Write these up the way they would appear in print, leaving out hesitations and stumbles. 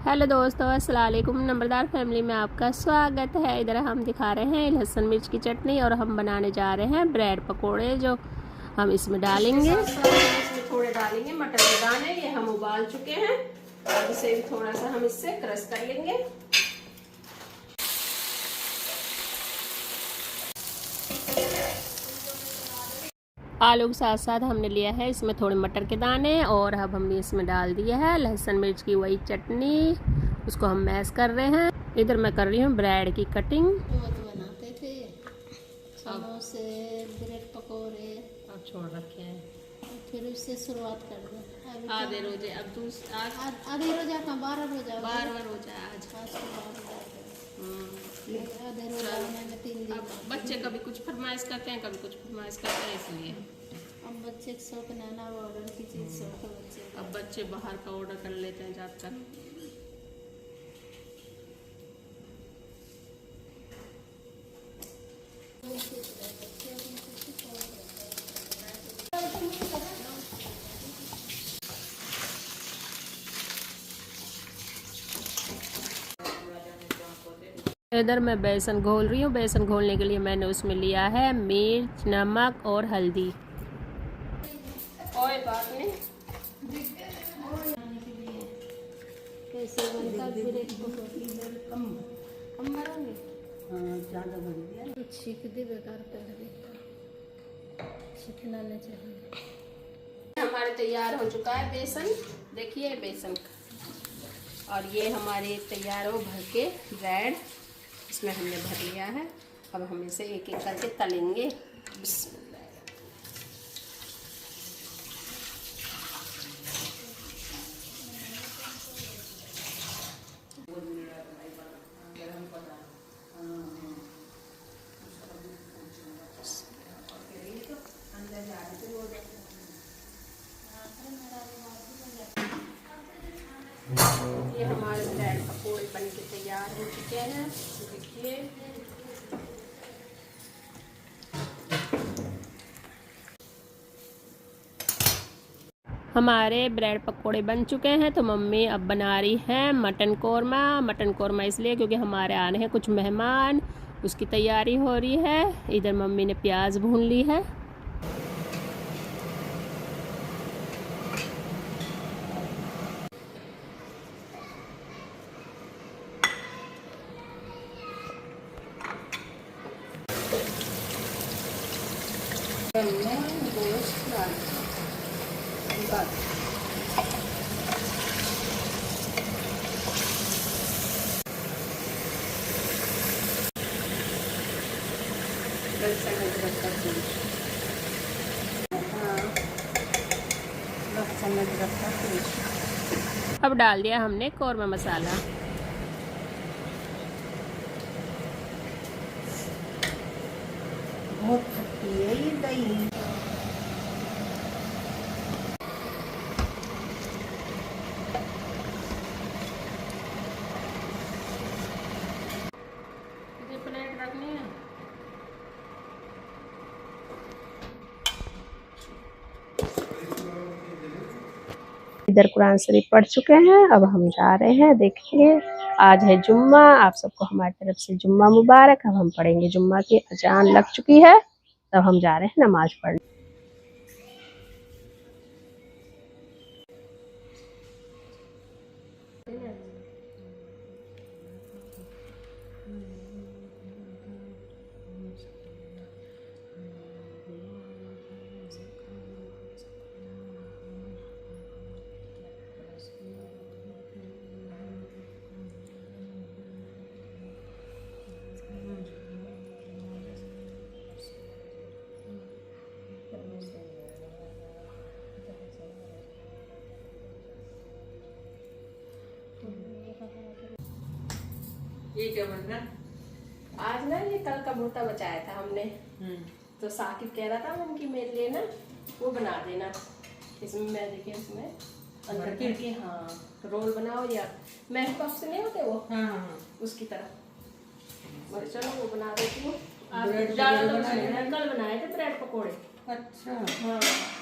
Hello दोस्तों, अस्सलाम वालेकुम। नंबरदार फैमिली में आपका स्वागत है। इधर हम दिखा रहे हैं लहसुन मिर्च की चटनी और हम बनाने जा रहे हैं ब्रेड पकोड़े जो हम इसमें डालेंगे। इसमें थोड़े डालेंगे मटर के दाने, ये हम उबाल चुके हैं। अब इसे भी थोड़ा सा हम इससे क्रश कर लेंगे। आलू के साथ साथ हमने लिया है इसमें थोड़े मटर के दाने और अब हमने इसमें डाल दिया है लहसुन मिर्च की वही चटनी। उसको हम मैश कर रहे हैं। इधर मैं कर रही हूँ ब्रेड की कटिंग। बनाते थे समोसे, ब्रेड पकोड़े, अब छोड़ रखे हैं। फिर उससे शुरुआत कर दो। आधे रोजे अब आधे रोजा का 12 रोजा 12वां रोजा आज। आधे रोजा में 3 दिन। अब बच्चे कभी कुछ फरमाइश करते हैं, कभी कुछ फरमाइश करते हैं, इसलिए अब बच्चे के शौक नाना ऑर्डर की चीज़ शौक है बच्चे। अब बच्चे बाहर का ऑर्डर कर लेते हैं ज़्यादातर। इधर मैं बेसन घोल रही हूँ। बेसन घोलने के लिए मैंने उसमें लिया है मिर्च, नमक और हल्दी। ऑयल डालने कैसे बनता ब्रेड पकोड़े कम मारेंगे। ज़्यादा बढ़ गया तो छीक दे बेकार कर देता, छीकना नहीं चाहिए। हमारे तैयार हो चुका है बेसन। देखिए बेसन, और ये हमारे तैयार हो भर के ब्रेड इसमें हमने भर लिया है। अब हम इसे एक एक करके तलेंगे। ये हमारे ब्रेड पकोड़े बन के तैयार हो चुके हैं। देखिए हमारे ब्रेड पकोड़े बन चुके हैं। तो मम्मी अब बना रही हैं मटन कौरमा। मटन कौरमा इसलिए क्योंकि हमारे आने हैं कुछ मेहमान, उसकी तैयारी हो रही है। इधर मम्मी ने प्याज भून ली है। अब डाल दिया हमने कौरमा मसाला। बहुत खट्टी है ये दही। प्लेट रखनी है। इधर कुरान शरीफ पढ़ चुके हैं। अब हम जा रहे हैं, देखेंगे। आज है जुम्मा। आप सबको हमारी तरफ से जुम्मा मुबारक। अब हम पढ़ेंगे जुम्मा की अजान लग चुकी है। तब हम जा रहे हैं नमाज पढ़ने। ये क्या बन रहा है? आज ना ये कल का भुट्टा बचाया था हमने, तो साकिब कह रहा था उनकी मेरे लिए ना वो बना देना। इसमें मैं देखिए इसमें अंदर करके हाँ रोल बनाओ, या मैश पफ से नहीं होते वो, हाँ। उसकी तरह। मैं चलो वो बना देती हूँ। ब्रेड ज़्यादा तो बनाए मैंने कल बनाए थे ब्रेड पकोड़े। अच्छा। हाँ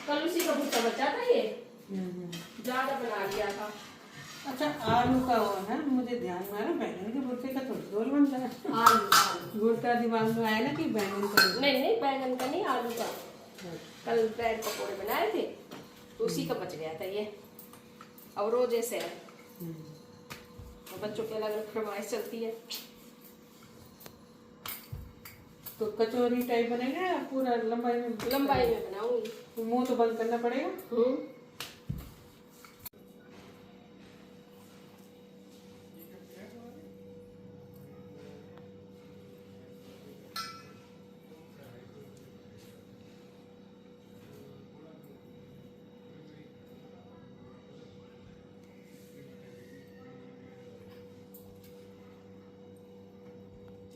कल उसी का भुट्टा बचा था ये, ज़्यादा बना लिया था। अच्छा आलू का वो है, मुझे ध्यान में आ रहा बैंगन के भुर्ते का थोड़ी झोल बनता है। आलू भुर्ता दिमाग में आया ना कि बैंगन का। नहीं नहीं, बैगन का नहीं, आलू का। कल ब्रेड पकोड़े बनाए थे तो उसी का बच गया था ये। और रोजे से है और बच्चों की अलग अलग फरमाइश चलती है। तो कचौरी टाइप बनेगा या पूरा लंबाई में? लंबाई में बनाऊंगी। तो मुंह तो बंद करना पड़ेगा।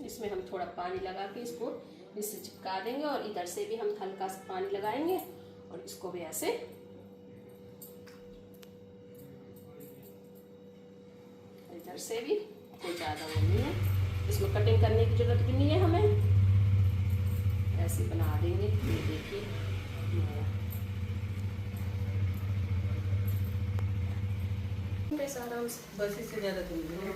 इसमें हम थोड़ा पानी लगा के इसको इससे चिपका देंगे और इधर से भी हम हल्का सा पानी लगाएंगे और इसको भी ऐसे इधर से भी। कोई ज़्यादा वो नहीं है, इसमें कटिंग करने की जरूरत भी नहीं है हमें, ऐसे बना देंगे। ये देखिए आराम से, बस इससे ज्यादा तो नहीं है।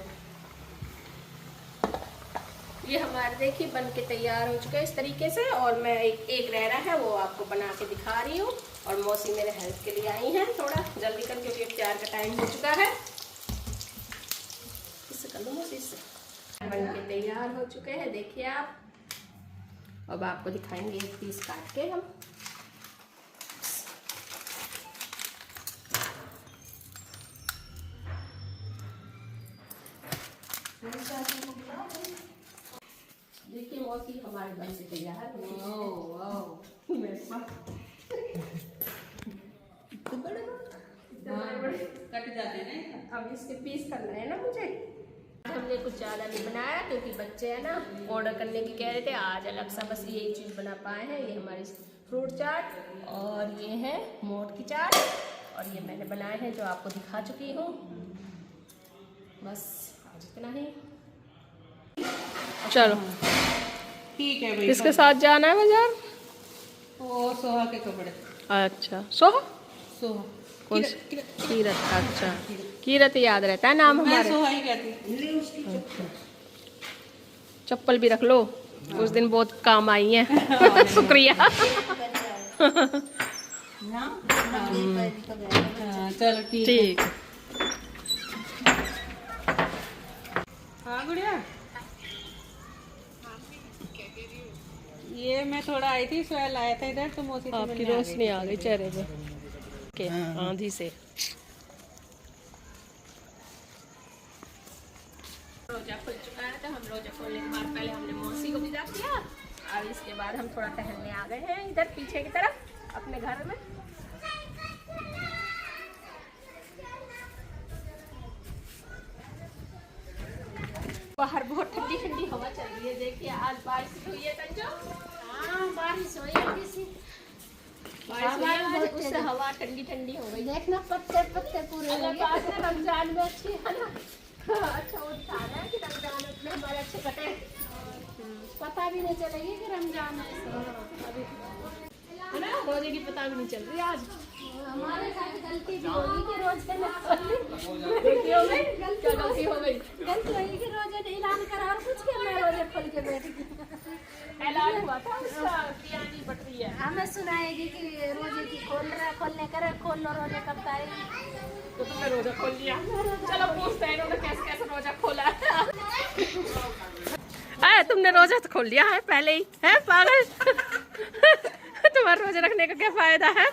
ये हमारे देखिए बन के तैयार हो चुका है इस तरीके से। और मैं एक रह रहा है वो आपको बना के दिखा रही हूँ। और मौसी मेरे हेल्प के लिए आई हैं थोड़ा जल्दी कर, क्योंकि इफ्तार का टाइम हो चुका है। इससे कर लो मौसी, इससे बन के तैयार हो चुके हैं देखिए आप। अब आपको दिखाएंगे एक पीस काट के हम। देखिए मौसी हमारे बन से तैयार है। कट जाते हैं। अब इसके पीस करना है ना मुझे। हमने कुछ ज़्यादा नहीं बनाया क्योंकि बच्चे हैं ना ऑर्डर करने की कह रहे थे। आज अलग सा बस यही चीज़ बना पाए हैं। ये हमारी फ्रूट चाट और ये है मोट की चाट और ये मैंने बनाए हैं जो आपको दिखा चुकी हूँ। बस आज इतना ही। चलो ठीक है भाई। किसके साथ जाना है बाजार? वो सोहा के कपड़े। अच्छा सोहा, सोहा कोई कीरत। अच्छा कीरत याद रहता है नाम मैं हमारे। सोहा ही कहती। चप्पल भी रख लो, उस दिन बहुत काम आई है। शुक्रिया। चलो ठीक। हाँ गुड़िया, ये मैं थोड़ा आई थी, सोया लाया था इधर तो मौसी आपकी रोशनी आ गई चेहरे पे के आंधी से। रोजा खुल चुका है तो हम रोजा खोलने के बाद पहले हमने मौसी को विदा किया। अब इसके बाद हम थोड़ा टहलने आ गए हैं इधर पीछे की तरफ अपने घर में। बाहर बहुत ठंडी ठंडी हवा चल रही है। देखिए आज बारिश हुई है तंजो। हाँ बारिश हुई है, बारिश उससे हवा ठंडी ठंडी हो गई। देखना पत्ते पत्ते पूरे अगर बात है रमजान में अच्छी है ना। अच्छा वो दिखा रहा है कि रमजान में हमारे अच्छे कटे। पता भी नहीं चलेगी कि रमजान है अभी है ना, रोजे की पता भी नहीं चल रही आज। हमारे साथ गलती भी होगी कि रोजे में गलती हो गई, क्या गलती हो गई? गलती होगी कि रोजे ने ऐलान करा और कुछ के मैं रोजे खोल के बैठ गई। ऐलान हुआ था उसका बिरयानी बट रही है। हमें सुनाएगी कि रोजे की खोलने करे, खोल लो रोजे कब आएगी। तो तुमने रोजा खोल लिया। चलो पूछते हैं इन्होंने कैसे कैसे रोजा खोला है। तुमने रोजा तो खोल लिया है पहले ही, है पागल। तुम्हारा रोजा रखने का क्या फायदा है?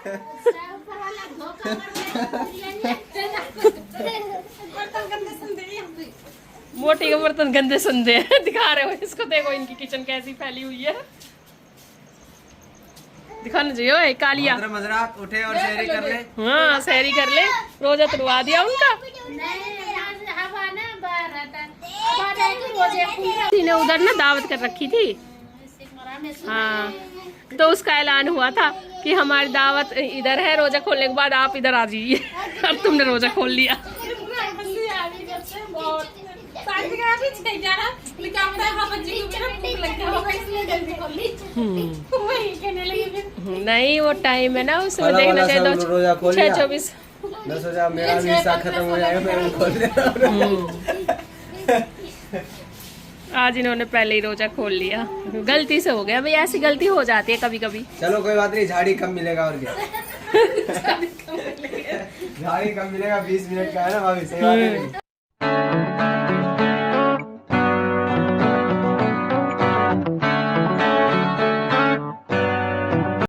मोटी के बर्तन गंदे संदे दिखा रहे हो इसको। देखो इनकी किचन कैसी फैली हुई है। दिखाना चाहिए कालिया। मजरात उठे और शहरी कर ले। हाँ शहरी कर ले, रोजा तुड़वा दिया उनका। ने उधर ना दावत कर रखी थी। हाँ तो उसका ऐलान हुआ था कि हमारी दावत इधर है, रोजा खोलने के बाद आप इधर आ जाइए। अब तुमने रोजा खोल लिया। नहीं वो टाइम है ना, उसमें देखना चाहिए 6:24। मैं सोचा मेरा भी हिस्सा खत्म हो जाएगा, मैं भी खोल दे रहा हूँ। आज इन्होंने पहले ही रोजा खोल लिया, गलती से हो गया भाई, ऐसी गलती हो जाती है कभी कभी। चलो कोई बात नहीं, झाड़ी कम मिलेगा और क्या। झाड़ी कम मिलेगा, 20 मिनट का है ना भाभी, सही बात है।